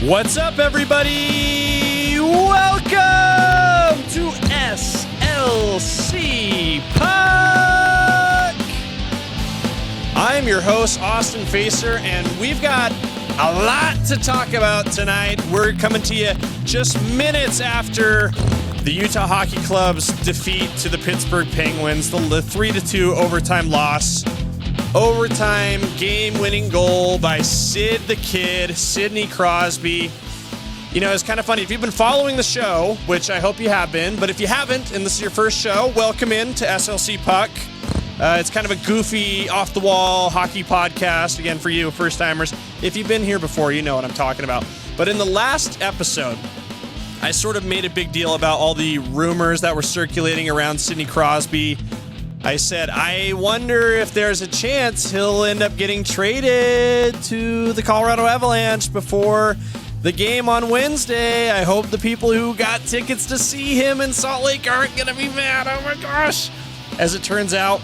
What's up, everybody? Welcome to SLC Puck. I'm your host, Austin Facer, and we've got a lot to talk about tonight. We're coming to you just minutes after the Utah Hockey Club's defeat to the Pittsburgh Penguins, the 3-2 overtime loss. Overtime game-winning goal by Sid The Kid, Sidney Crosby. You know, it's kind of funny. If you've been following the show, which I hope you have been, but if you haven't, and this is your first show, welcome in to SLC Puck. It's kind of a goofy, off-the-wall hockey podcast, again, for you first-timers. If you've been here before, you know what I'm talking about. But in the last episode, I sort of made a big deal about all the rumors that were circulating around Sidney Crosby. I said, I wonder if there's a chance he'll end up getting traded to the Colorado Avalanche before the game on Wednesday. I hope the people who got tickets to see him in Salt Lake aren't going to be mad. Oh my gosh. As it turns out,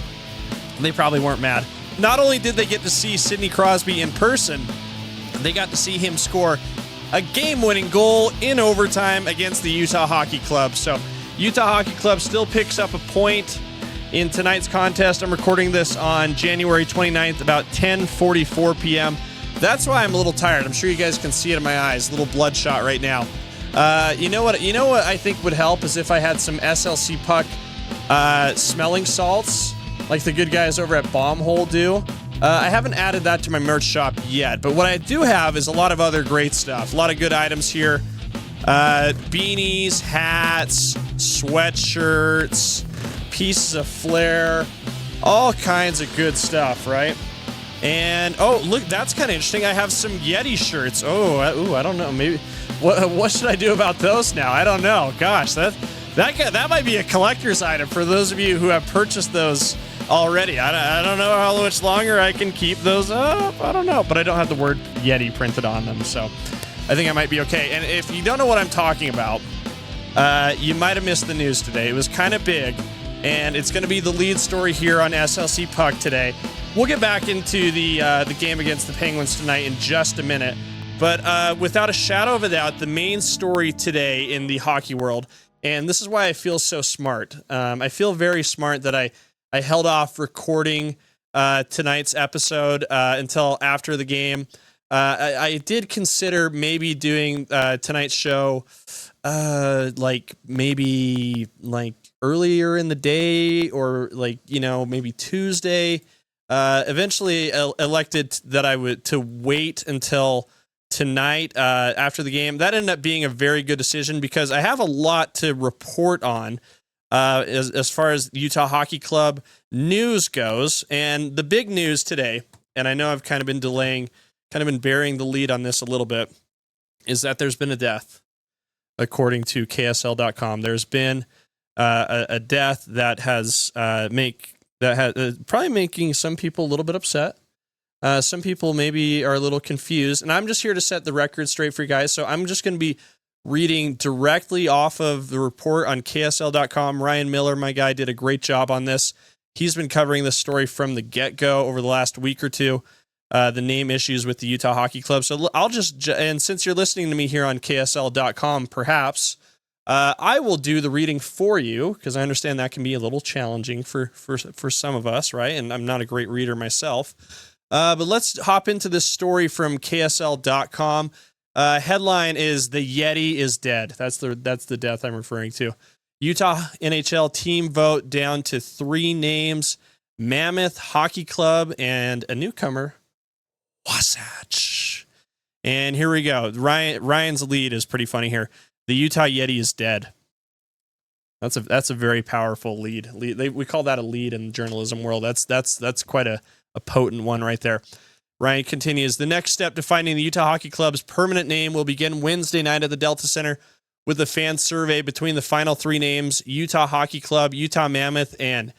they probably weren't mad. Not only did they get to see Sidney Crosby in person, they got to see him score a game-winning goal in overtime against the Utah Hockey Club. So Utah Hockey Club still picks up a point in tonight's contest. I'm recording this on January 29th, about 10:44 p.m. That's why I'm a little tired. I'm sure you guys can see it in my eyes, a little bloodshot right now. You know what I think would help is if I had some SLC Puck smelling salts, like the good guys over at Bombhole do. I haven't added that to my merch shop yet, but what I do have is a lot of other great stuff. A lot of good items here. Beanies, hats, sweatshirts, pieces of flair, all kinds of good stuff, right? And oh, look, that's kind of interesting. I have some Yeti shirts. I don't know. Maybe what should I do about those now? I don't know. Gosh, that might be a collector's item for those of you who have purchased those already. I don't know how much longer I can keep those up. I don't know, but I don't have the word Yeti printed on them, so I think I might be okay. And if you don't know what I'm talking about, you might have missed the news today. It was kind of big. And it's going to be the lead story here on SLC Puck today. We'll get back into the game against the Penguins tonight in just a minute. But without a shadow of a doubt, the main story today in the hockey world, and this is why I feel so smart. I feel very smart that I held off recording tonight's episode until after the game. I did consider maybe doing tonight's show maybe earlier in the day or maybe Tuesday. Eventually elected that I would to wait until tonight after the game. That ended up being a very good decision because I have a lot to report on as far as Utah Hockey Club news goes. And the big news today, and I know I've kind of been burying the lead on this a little bit, is that there's been a death, according to KSL.com. There's been a death that has probably making some people a little bit upset. Some people maybe are a little confused, and I'm just here to set the record straight for you guys. So I'm just going to be reading directly off of the report on KSL.com. Ryan Miller, my guy, did a great job on this. He's been covering this story from the get-go over the last week or two. The name issues with the Utah Hockey Club. So and since you're listening to me here on KSL.com, perhaps I will do the reading for you because I understand that can be a little challenging for some of us, right? And I'm not a great reader myself. But let's hop into this story from KSL.com. Headline is "The Yeti is dead." That's the death I'm referring to. Utah NHL team vote down to 3 names: Mammoth Hockey Club and a newcomer, Wasatch. And here we go. Ryan's lead is pretty funny here. The Utah Yeti is dead. That's a very powerful lead. We call that a lead in the journalism world. That's quite a potent one right there. Ryan continues, the next step to finding the Utah Hockey Club's permanent name will begin Wednesday night at the Delta Center with a fan survey between the final 3 names: Utah Hockey Club, Utah Mammoth, and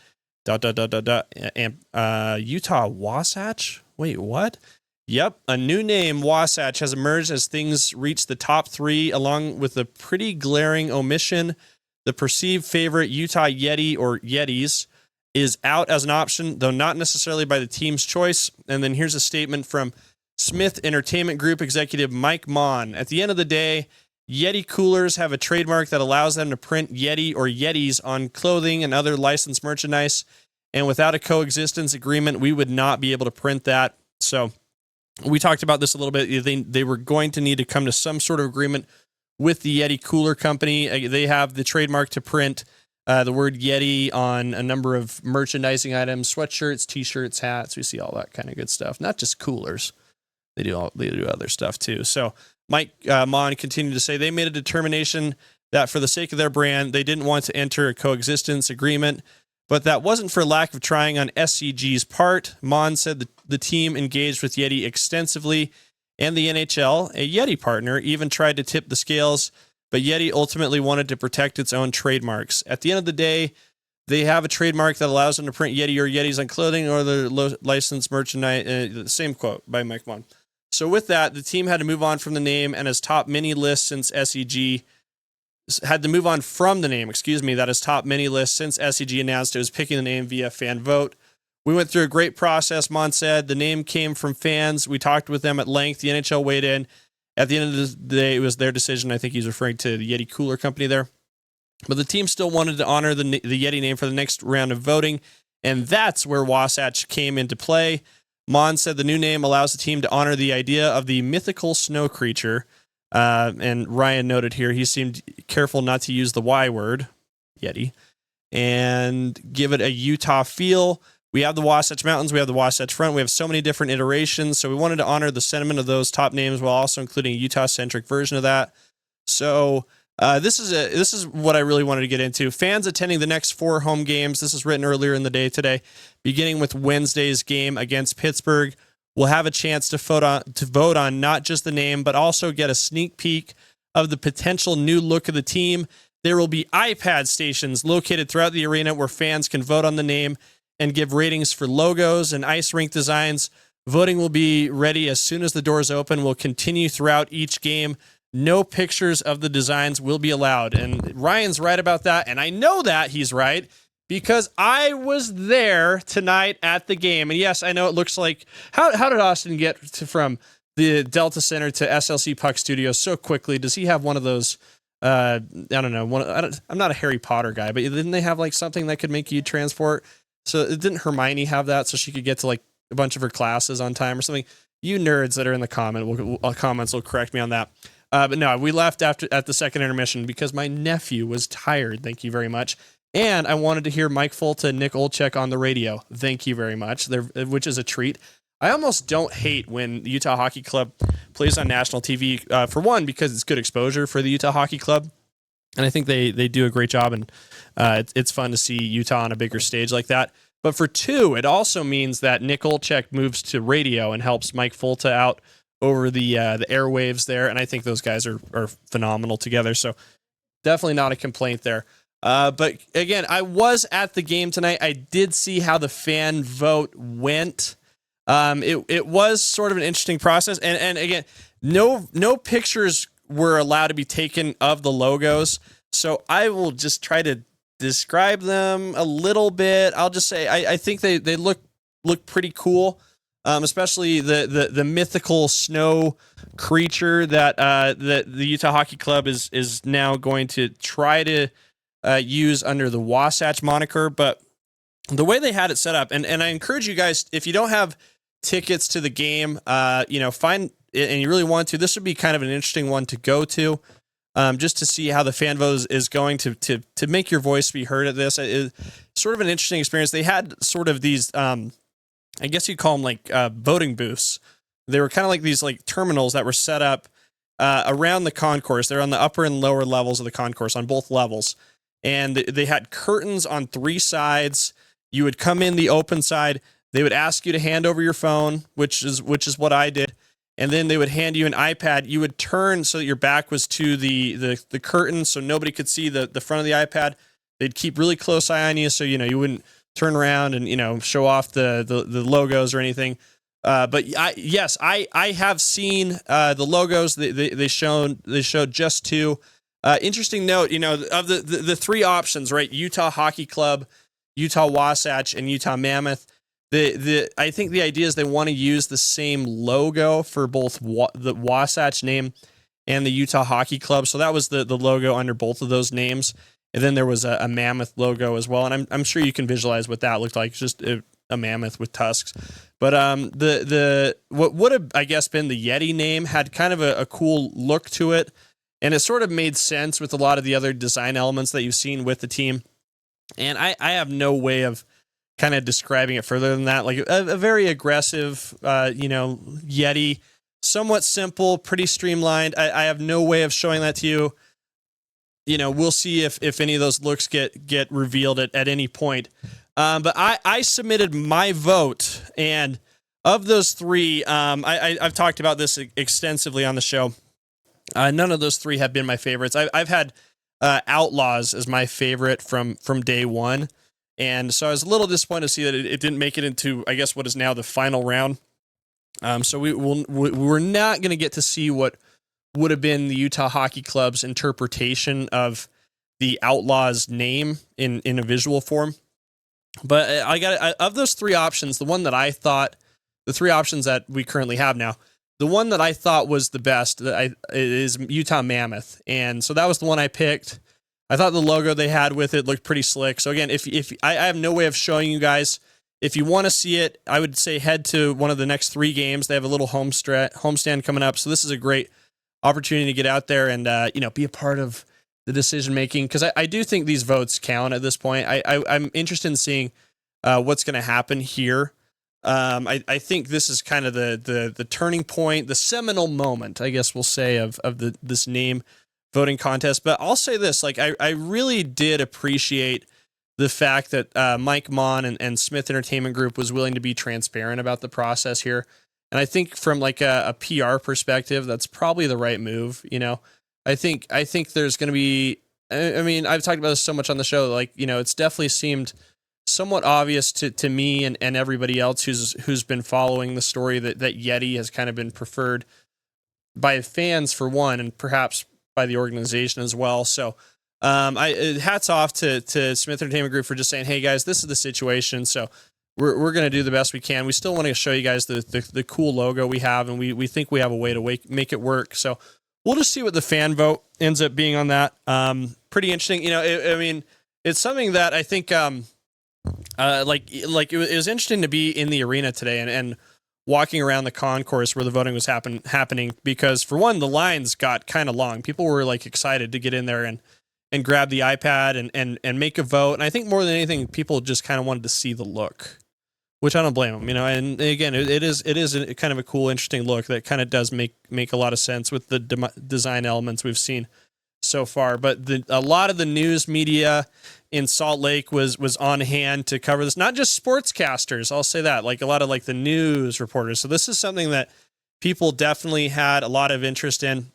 Utah Wasatch. Wait, what? Yep, a new name, Wasatch, has emerged as things reach the top 3, along with a pretty glaring omission. The perceived favorite, Utah Yeti or Yetis, is out as an option, though not necessarily by the team's choice. And then here's a statement from Smith Entertainment Group executive Mike Mon. At the end of the day, Yeti coolers have a trademark that allows them to print Yeti or Yetis on clothing and other licensed merchandise. And without a coexistence agreement, we would not be able to print that. So we talked about this a little bit. They were going to need to come to some sort of agreement with the Yeti cooler company. They have the trademark to print the word Yeti on a number of merchandising items, sweatshirts, t-shirts, hats. We see all that kind of good stuff. Not just coolers. They do other stuff too. So Mike Mon continued to say they made a determination that for the sake of their brand, they didn't want to enter a coexistence agreement, but that wasn't for lack of trying on SCG's part. Mon said the team engaged with Yeti extensively, and the NHL, a Yeti partner, even tried to tip the scales, but Yeti ultimately wanted to protect its own trademarks. At the end of the day, they have a trademark that allows them to print Yeti or Yetis on clothing or the licensed merchandise. Same quote by Mike Mon. So with that, the team had to move on from the name and has topped many lists since SCG had to move on from the name, that has topped many lists since SCG announced it was picking the name via fan vote. We went through a great process, Mon said. The name came from fans. We talked with them at length. The NHL weighed in. At the end of the day, it was their decision. I think he's referring to the Yeti Cooler Company there. But the team still wanted to honor the Yeti name for the next round of voting, and that's where Wasatch came into play. Mon said the new name allows the team to honor the idea of the mythical snow creature. And Ryan noted here, he seemed careful not to use the Y word, Yeti, and give it a Utah feel. We have the Wasatch Mountains, we have the Wasatch Front, we have so many different iterations, so we wanted to honor the sentiment of those top names while also including a Utah-centric version of that. So this is what I really wanted to get into. Fans attending the next 4 home games, this is written earlier in the day today, beginning with Wednesday's game against Pittsburgh, will have a chance to vote on not just the name, but also get a sneak peek of the potential new look of the team. There will be iPad stations located throughout the arena where fans can vote on the name and give ratings for logos and ice rink designs. Voting will be ready as soon as the doors open. Will continue throughout each game. No pictures of the designs will be allowed. And Ryan's right about that. And I know that he's right because I was there tonight at the game. And yes, I know it looks like, how did Austin get from the Delta Center to SLC Puck Studios so quickly? Does he have one of those, I don't know, I'm not a Harry Potter guy, but didn't they have like something that could make you transport? So didn't Hermione have that so she could get to like a bunch of her classes on time or something? You nerds that are in the comments will correct me on that. But no, we left at the second intermission because my nephew was tired. Thank you very much. And I wanted to hear Mike Fulta and Nick Olczyk on the radio. Thank you very much, which is a treat. I almost don't hate when the Utah Hockey Club plays on national TV, for one, because it's good exposure for the Utah Hockey Club. And I think they do a great job, and it's fun to see Utah on a bigger stage like that. But for two, it also means that Nick Olczyk moves to radio and helps Mike Fulta out over the airwaves there, and I think those guys are phenomenal together. So definitely not a complaint there. But again, I was at the game tonight. I did see how the fan vote went. It was sort of an interesting process, and again, no pictures were allowed to be taken of the logos. So I will just try to describe them a little bit. I'll just say I think they look pretty cool. Especially the mythical snow creature that the Utah Hockey Club is now going to try to use under the Wasatch moniker. But the way they had it set up, and I encourage you guys, if you don't have tickets to the game, find it, and you really want to, this would be kind of an interesting one to go to, just to see how the fan vote is going to make your voice be heard at this. It's sort of an interesting experience. They had sort of these, I guess you'd call them like voting booths. They were kind of like these like terminals that were set up around the concourse. They're on the upper and lower levels of the concourse on both levels. And they had curtains on 3 sides. You would come in the open side. They would ask you to hand over your phone, which is what I did. And then they would hand you an iPad. You would turn so that your back was to the curtain so nobody could see the front of the iPad. They'd keep really close eye on you so you wouldn't turn around and show off the logos or anything. But I have seen the logos. They showed just 2. Interesting note, of the 3 options, right? Utah Hockey Club, Utah Wasatch, and Utah Mammoth. I think the idea is they want to use the same logo for both the Wasatch name and the Utah Hockey Club. So that was the logo under both of those names. And then there was a mammoth logo as well. And I'm sure you can visualize what that looked like. It's just a mammoth with tusks. But the what would have, I guess, been the Yeti name had kind of a cool look to it. And it sort of made sense with a lot of the other design elements that you've seen with the team. And I have no way of kind of describing it further than that. Like a very aggressive, Yeti, somewhat simple, pretty streamlined. I have no way of showing that to you. We'll see if any of those looks get revealed at any point. But I submitted my vote, and of those three, I've talked about this extensively on the show. None of those three have been my favorites. I've had Outlaws as my favorite from day one. And so I was a little disappointed to see that it didn't make it into, I guess, what is now the final round. So we're not going to get to see what would have been the Utah Hockey Club's interpretation of the Outlaws name in a visual form. But of those three options, the three options that we currently have now, the one that I thought was the best is Utah Mammoth. And so that was the one I picked. I thought the logo they had with it looked pretty slick. So again, if I have no way of showing you guys, if you want to see it, I would say head to one of the next 3 games. They have a little homestand coming up. So this is a great opportunity to get out there and, be a part of the decision making. Cause I do think these votes count at this point. I'm interested in seeing what's going to happen here. I think this is kind of the turning point, the seminal moment, I guess we'll say, of this name voting contest. But I'll say this, like, I really did appreciate the fact that Mike Mon and Smith Entertainment Group was willing to be transparent about the process here. And I think from like a PR perspective, that's probably the right move. I think there's going to be, I mean, I've talked about this so much on the show, like, it's definitely seemed somewhat obvious to me and everybody else who's been following the story that Yeti has kind of been preferred by fans for one, and perhaps by the organization as well. So hats off to Smith Entertainment Group for just saying, hey guys, this is the situation. So we're going to do the best we can. We still want to show you guys the cool logo we have, and we think we have a way to make it work. So we'll just see what the fan vote ends up being on that. Pretty interesting. It's something that I think, it was interesting to be in the arena today and walking around the concourse where the voting was happening, because for one, the lines got kind of long. People were like excited to get in there and grab the iPad and make a vote. And I think more than anything, people just kind of wanted to see the look, which I don't blame them, and again, it is a kind of a cool, interesting look that kind of does make a lot of sense with the design elements we've seen so far. But a lot of the news media in Salt Lake was on hand to cover this, not just sportscasters. I'll say that, like a lot of like the news reporters. So this is something that people definitely had a lot of interest in.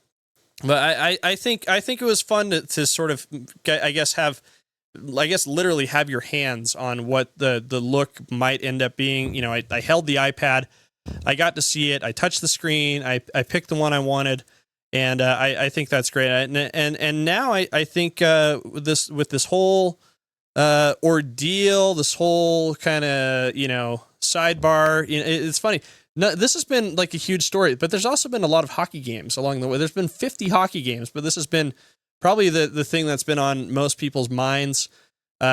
But I think it was fun to sort of, I guess, literally have your hands on what the look might end up being. I held the iPad, I got to see it, I touched the screen, I picked the one I wanted. And I think that's great. And now I think with this whole ordeal, this whole kind of sidebar, it's funny. No, this has been like a huge story, but there's also been a lot of hockey games along the way. There's been 50 hockey games, but this has been probably the thing that's been on most people's minds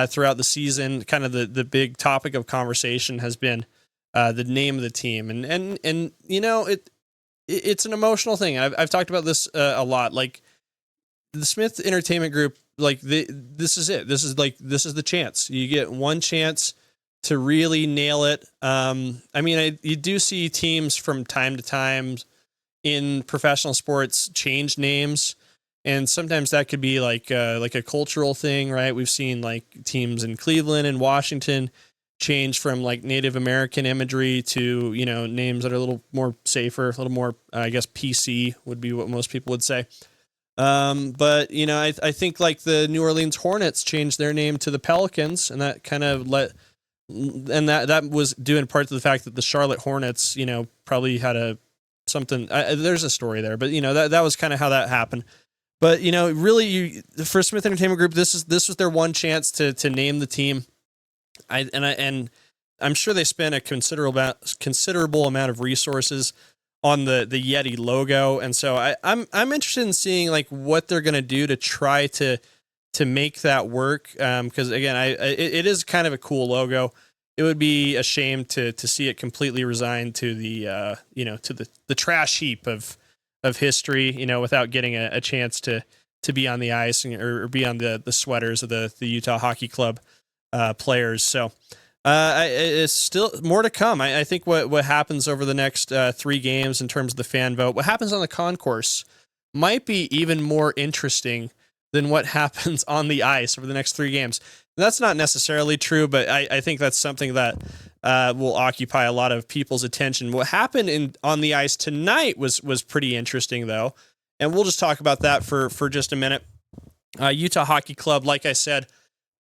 throughout the season. Kind of the big topic of conversation has been the name of the team, and it's an emotional thing. I've talked about this a lot. Like the Smith Entertainment Group, like this is it. This is the chance. You get one chance to really nail it. You do see teams from time to time in professional sports change names, and sometimes that could be like a cultural thing, right? We've seen like teams in Cleveland and Washington change from like Native American imagery to, names that are a little more safer, a little more, I guess, PC would be what most people would say. But I think like the New Orleans Hornets changed their name to the Pelicans, and that kind of that was due in part to the fact that the Charlotte Hornets, probably had something, there's a story there, but that was kind of how that happened. But, really for Smith Entertainment Group, this was their one chance to name the team. And I'm sure they spent a considerable amount of resources on the Yeti logo, and so I'm interested in seeing like what they're going to do to try to make that work. Because again, it is kind of a cool logo. It would be a shame to see it completely resigned to the to the trash heap of history, without getting a chance to be on the ice or be on the sweaters of the Utah Hockey Club players. So it's still more to come. I think what happens over the next 3 games in terms of the fan vote, what happens on the concourse might be even more interesting than what happens on the ice over the next 3 games. And that's not necessarily true, but I think that's something that will occupy a lot of people's attention. What happened on the ice tonight was pretty interesting, though. And we'll just talk about that for just a minute. Utah Hockey Club, like I said,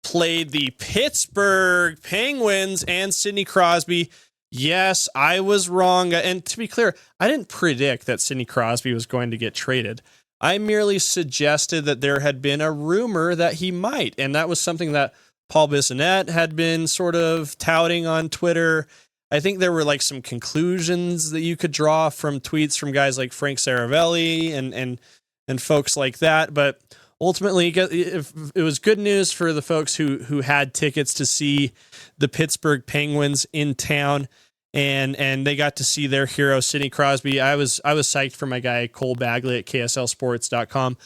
played the Pittsburgh Penguins and Sidney Crosby. Yes, I was wrong. And to be clear, I didn't predict that Sidney Crosby was going to get traded. I merely suggested that there had been a rumor that he might. And that was something that Paul Bissonnette had been sort of touting on Twitter. I think there were like some conclusions that you could draw from tweets from guys like Frank Saravelli and folks like that. But ultimately, it was good news for the folks who had tickets to see the Pittsburgh Penguins in town, and they got to see their hero Sidney Crosby. I was psyched for my guy Cole Bagley at KSLSports.com.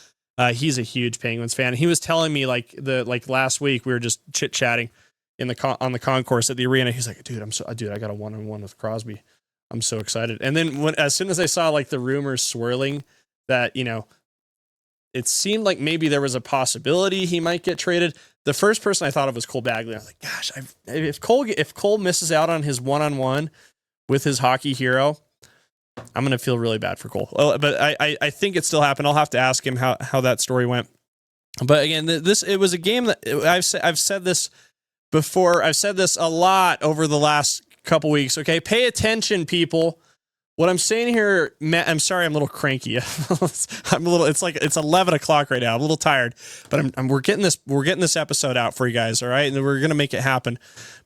He's a huge Penguins fan. He was telling me like last week we were just chit chatting on the concourse at the arena. He's like, dude, I got a 1-on-1 with Crosby. I'm so excited. And then as soon as I saw like the rumors swirling that, it seemed like maybe there was a possibility he might get traded, the first person I thought of was Cole Bagley. I was like, gosh, if Cole misses out on his 1-on-1 with his hockey hero, I'm going to feel really bad for Cole. But I think it still happened. I'll have to ask him how that story went. But again, it was a game that I've said this before. I've said this a lot over the last couple weeks. Okay, pay attention, people. What I'm saying here, Matt, I'm sorry, I'm a little cranky. It's 11 o'clock right now. I'm a little tired, but we're getting this episode out for you guys. All right. And we're going to make it happen.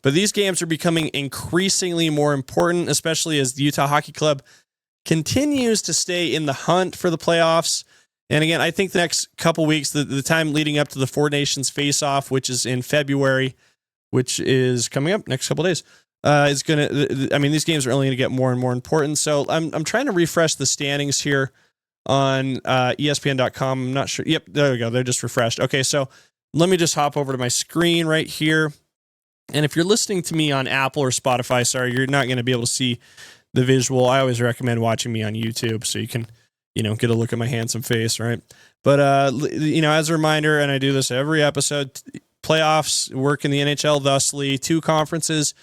But these games are becoming increasingly more important, especially as the Utah Hockey Club continues to stay in the hunt for the playoffs. And again, I think the next couple weeks, the time leading up to the Four Nations face-off, which is in February, which is coming up next couple days, is going to, these games are only going to get more and more important. So I'm trying to refresh the standings here on ESPN.com. I'm not sure. Yep, there we go. They're just refreshed. Okay, so let me just hop over to my screen right here. And if you're listening to me on Apple or Spotify, sorry, you're not going to be able to see the visual. I always recommend watching me on YouTube so you can, get a look at my handsome face, right? But, as a reminder, and I do this every episode, playoffs work in the NHL thusly: 2 conferences,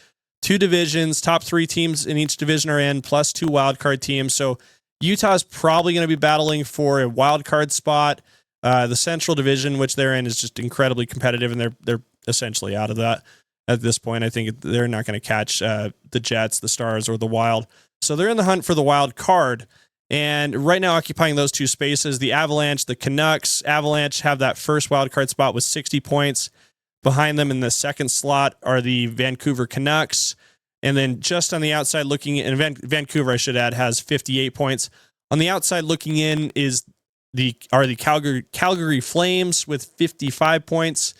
2 divisions, top 3 teams in each division are in, plus 2 wildcard teams. So Utah's probably going to be battling for a wildcard spot. The Central Division, which they're in, is just incredibly competitive, and they're essentially out of that at this point. I think they're not going to catch the Jets, the Stars, or the Wild. So they're in the hunt for the wild card. And right now, occupying those 2 spaces, the Avalanche, the Canucks. Avalanche have that first wildcard spot with 60 points. Behind them in the second slot are the Vancouver Canucks. And then just on the outside looking in, Vancouver, I should add, has 58 points. On the outside looking in are the Calgary Flames with 55 points.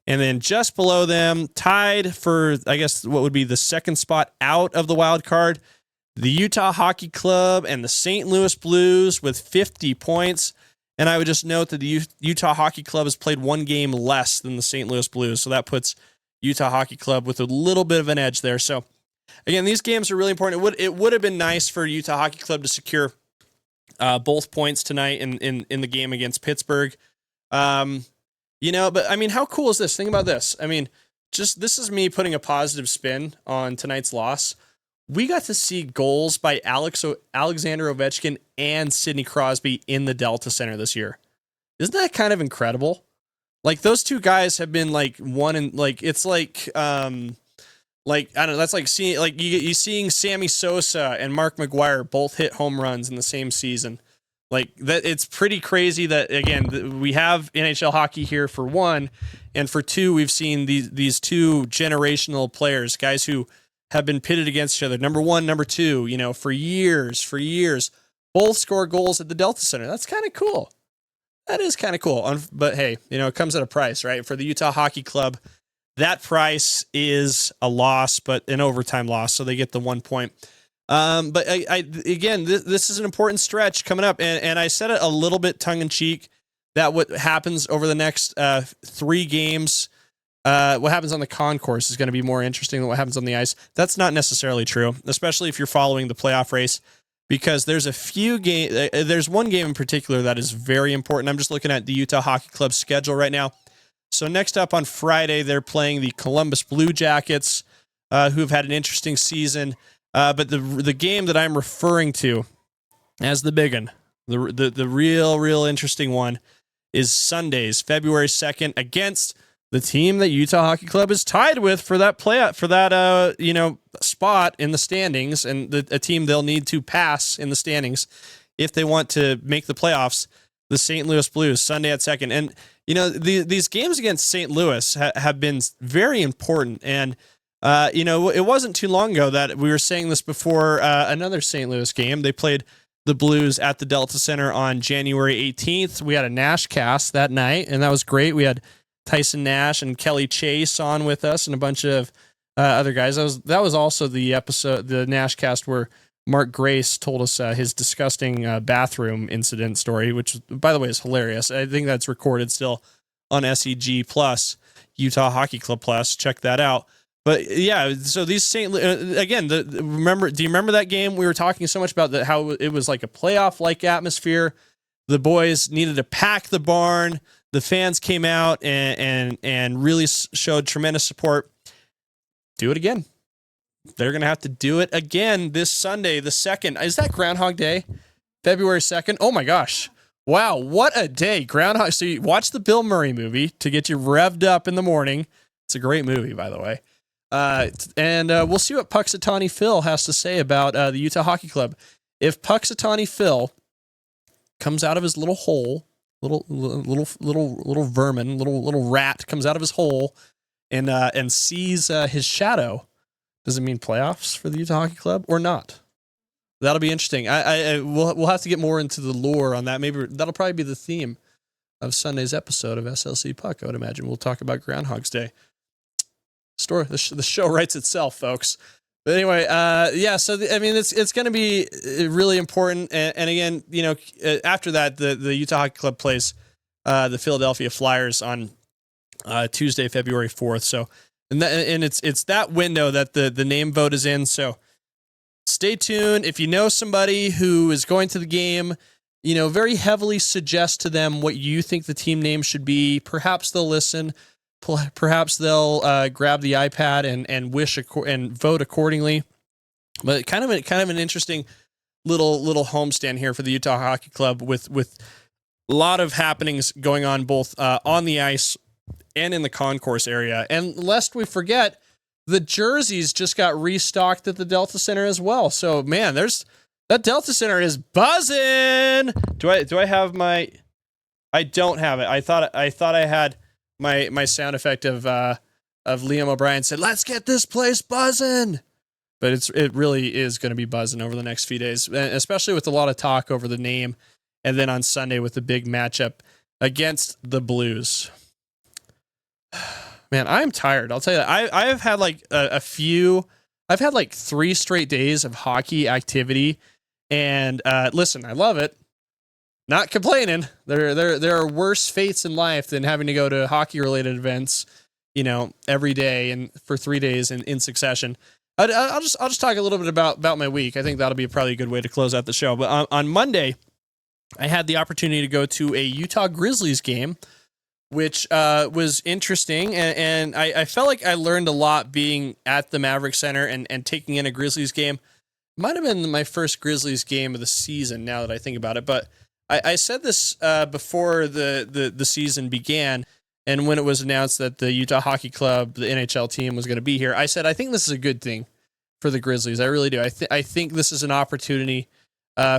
And then just below them, tied for, I guess, what would be the second spot out of the wild card, the Utah Hockey Club and the St. Louis Blues with 50 points. And I would just note that the Utah Hockey Club has played 1 game less than the St. Louis Blues. So that puts Utah Hockey Club with a little bit of an edge there. So again, these games are really important. It would have been nice for Utah Hockey Club to secure both points tonight in the game against Pittsburgh. But how cool is this? Think about this. This is me putting a positive spin on tonight's loss. We got to see goals by Alexander Ovechkin and Sidney Crosby in the Delta Center this year. Isn't that kind of incredible? Like, those 2 guys have been like one and like, it's like, I don't know. That's like seeing, like you seeing Sammy Sosa and Mark McGuire both hit home runs in the same season. Like that, it's pretty crazy that, again, we have NHL hockey here for 1, and for 2, we've seen these 2 generational players, guys who have been pitted against each other. Number one, number two, for years, both score goals at the Delta Center. That's kind of cool. That is kind of cool. But hey, it comes at a price, right? For the Utah Hockey Club, that price is a loss, but an overtime loss. So they get the 1 point. But again, this is an important stretch coming up. And I said it a little bit tongue in cheek that what happens over the next 3 games, what happens on the concourse is going to be more interesting than what happens on the ice. That's not necessarily true, especially if you're following the playoff race, because there's there's one game in particular that is very important. I'm just looking at the Utah Hockey Club schedule right now. So next up on Friday, they're playing the Columbus Blue Jackets, who've had an interesting season. But the game that I'm referring to as the big one, the real interesting one, is Sundays, February 2nd, against the team that Utah Hockey Club is tied with for that spot in the standings, and a team they'll need to pass in the standings if they want to make the playoffs. The St. Louis Blues, Sunday at 2nd, and these games against St. Louis have been very important. And it wasn't too long ago that we were saying this before another St. Louis game. They played the Blues at the Delta Center on January 18th. We had a Nash cast that night, and that was great. We had Tyson Nash and Kelly Chase on with us and a bunch of other guys. That was also the episode, the Nash cast, where Mark Grace told us his disgusting bathroom incident story, which, by the way, is hilarious. I think that's recorded still on SEG Plus, Utah Hockey Club Plus. Check that out. But yeah, so these again, do you remember that game? We were talking so much about how it was like a playoff-like atmosphere. The boys needed to pack the barn. The fans came out and really showed tremendous support. Do it again. They're going to have to do it again this Sunday, the 2nd. Is that Groundhog Day? February 2nd? Oh my gosh. Wow, what a day. Groundhog. So you watch the Bill Murray movie to get you revved up in the morning. It's a great movie, by the way. And we'll see what Puxatawny Phil has to say about the Utah Hockey Club. If Puxatawny Phil comes out of his little hole, little vermin, little rat comes out of his hole and sees his shadow, does it mean playoffs for the Utah Hockey Club or not? That'll be interesting. We'll have to get more into the lore on that. Maybe that'll probably be the theme of Sunday's episode of SLC Puck. I would imagine we'll talk about Groundhog's Day. The show writes itself, folks. But anyway, yeah. So it's going to be really important. And again, after that, the Utah Hockey Club plays the Philadelphia Flyers on Tuesday, February 4th. So, and it's that window that the name vote is in. So stay tuned. If you know somebody who is going to the game, very heavily suggest to them what you think the team name should be. Perhaps they'll listen. Perhaps they'll grab the iPad and wish and vote accordingly. But kind of an interesting little homestand here for the Utah Hockey Club with a lot of happenings going on both on the ice and in the concourse area. And lest we forget, the jerseys just got restocked at the Delta Center as well. So man, that Delta Center is buzzing. Do I have my? I don't have it. I thought I had my sound effect of Liam O'Brien said, "Let's get this place buzzing." But it really is going to be buzzing over the next few days, especially with a lot of talk over the name, and then on Sunday with the big matchup against the Blues. Man, I'm tired. I'll tell you that. I've had like I've had like 3 straight days of hockey activity, and listen, I love it. Not complaining. There are worse fates in life than having to go to hockey related events, every day and for 3 days in succession. I'll just talk a little bit about my week. I think that'll be probably a good way to close out the show. But on Monday, I had the opportunity to go to a Utah Grizzlies game, which was interesting. And I felt like I learned a lot being at the Maverick Center and taking in a Grizzlies game. Might have been my first Grizzlies game of the season now that I think about it. But I said this before the season began, and when it was announced that the Utah Hockey Club, the NHL team, was going to be here, I said I think this is a good thing for the Grizzlies. I really do. I think this is an opportunity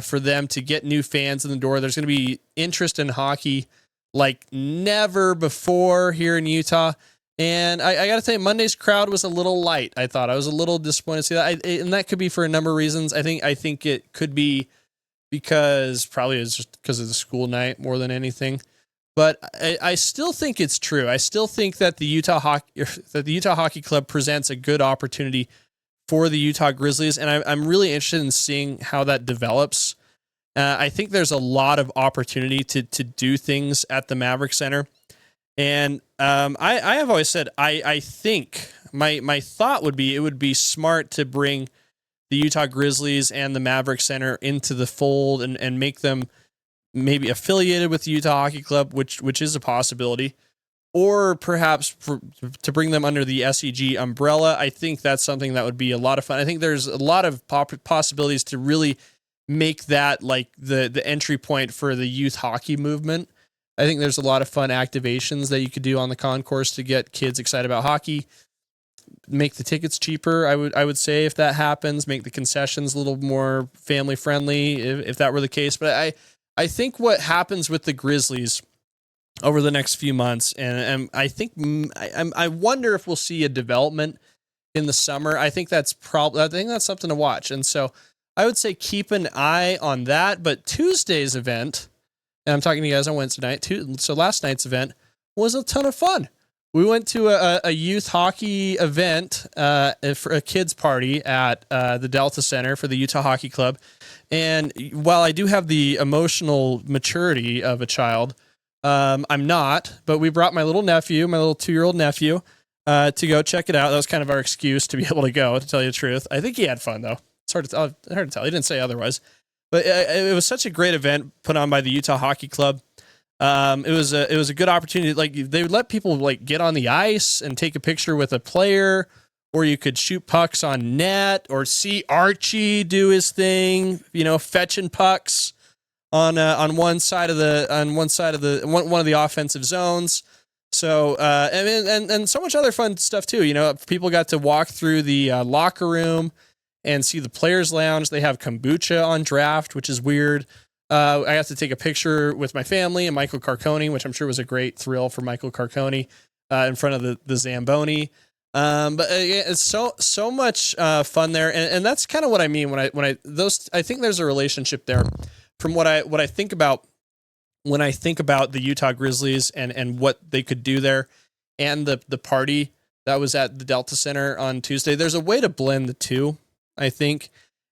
for them to get new fans in the door. There's going to be interest in hockey like never before here in Utah. And I got to say, Monday's crowd was a little light. I thought I was a little disappointed to see that, and that could be for a number of reasons. I think it could be because probably it's just because of the school night more than anything. But I still think it's true. I still think that the Utah Hockey Club presents a good opportunity for the Utah Grizzlies, and I'm really interested in seeing how that develops. I think there's a lot of opportunity to do things at the Maverick Center. And I have always said, I think my thought would be it would be smart to bring the Utah Grizzlies and the Maverick Center into the fold and make them maybe affiliated with the Utah Hockey Club, which is a possibility, or perhaps to bring them under the SEG umbrella. I think that's something that would be a lot of fun. I think there's a lot of possibilities to really make that like the entry point for the youth hockey movement. I think there's a lot of fun activations that you could do on the concourse to get kids excited about hockey. Make the tickets cheaper, I would say, if that happens. Make the concessions a little more family friendly, if that were the case. But I think what happens with the Grizzlies over the next few months, and I wonder if we'll see a development in the summer. I think that's something to watch, and so I would say keep an eye on that. But Tuesday's event, and I'm talking to you guys on Wednesday night, so last night's event was a ton of fun. We went to a youth hockey event for a kids party at the Delta Center for the Utah Hockey Club. And while I do have the emotional maturity of a child, I'm not. But we brought my little 2-year-old nephew, to go check it out. That was kind of our excuse to be able to go, to tell you the truth. I think he had fun, though. It's hard to tell. He didn't say otherwise. But it was such a great event put on by the Utah Hockey Club. It was a good opportunity. Like, they would let people like get on the ice and take a picture with a player, or you could shoot pucks on net, or see Archie do his thing, fetching pucks on one side of the offensive zones. So and so much other fun stuff too. People got to walk through the locker room and see the players' lounge. They have kombucha on draft, which is weird. I got to take a picture with my family and Michael Carcone, which I'm sure was a great thrill for Michael Carcone, in front of the Zamboni. But it's so much fun there, and that's kind of what I mean when I think there's a relationship there from what I think about when I think about the Utah Grizzlies and what they could do there, and the party that was at the Delta Center on Tuesday. There's a way to blend the two, I think.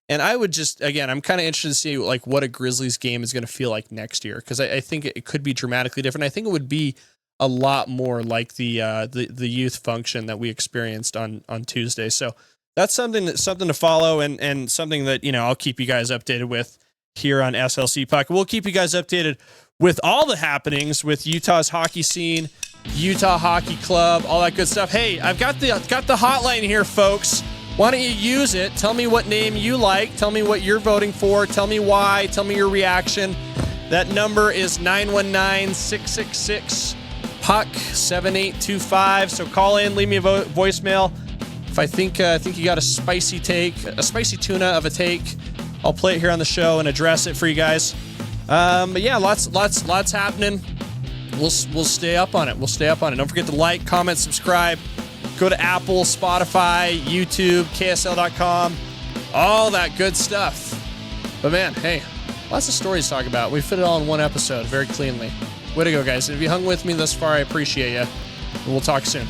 And I would I'm kind of interested to see like what a Grizzlies game is going to feel like next year, because I think it could be dramatically different. I think it would be a lot more like the youth function that we experienced on Tuesday. So that's something to follow, and something that I'll keep you guys updated with here on SLC Puck. We'll keep you guys updated with all the happenings with Utah's hockey scene, Utah Hockey Club, all that good stuff. Hey, I've got the hotline here, folks. Why don't you use it? Tell me what name you like. Tell me what you're voting for. Tell me why. Tell me your reaction. That number is 919-666-PUCK 7825. So call in, leave me a voicemail. If I think you got a spicy tuna of a take, I'll play it here on the show and address it for you guys. But yeah, lots happening. We'll stay up on it. Don't forget to like, comment, subscribe. Go to Apple, Spotify, YouTube, KSL.com, all that good stuff. But man, hey, lots of stories to talk about. We fit it all in one episode very cleanly. Way to go, guys. If you hung with me thus far, I appreciate you. And we'll talk soon.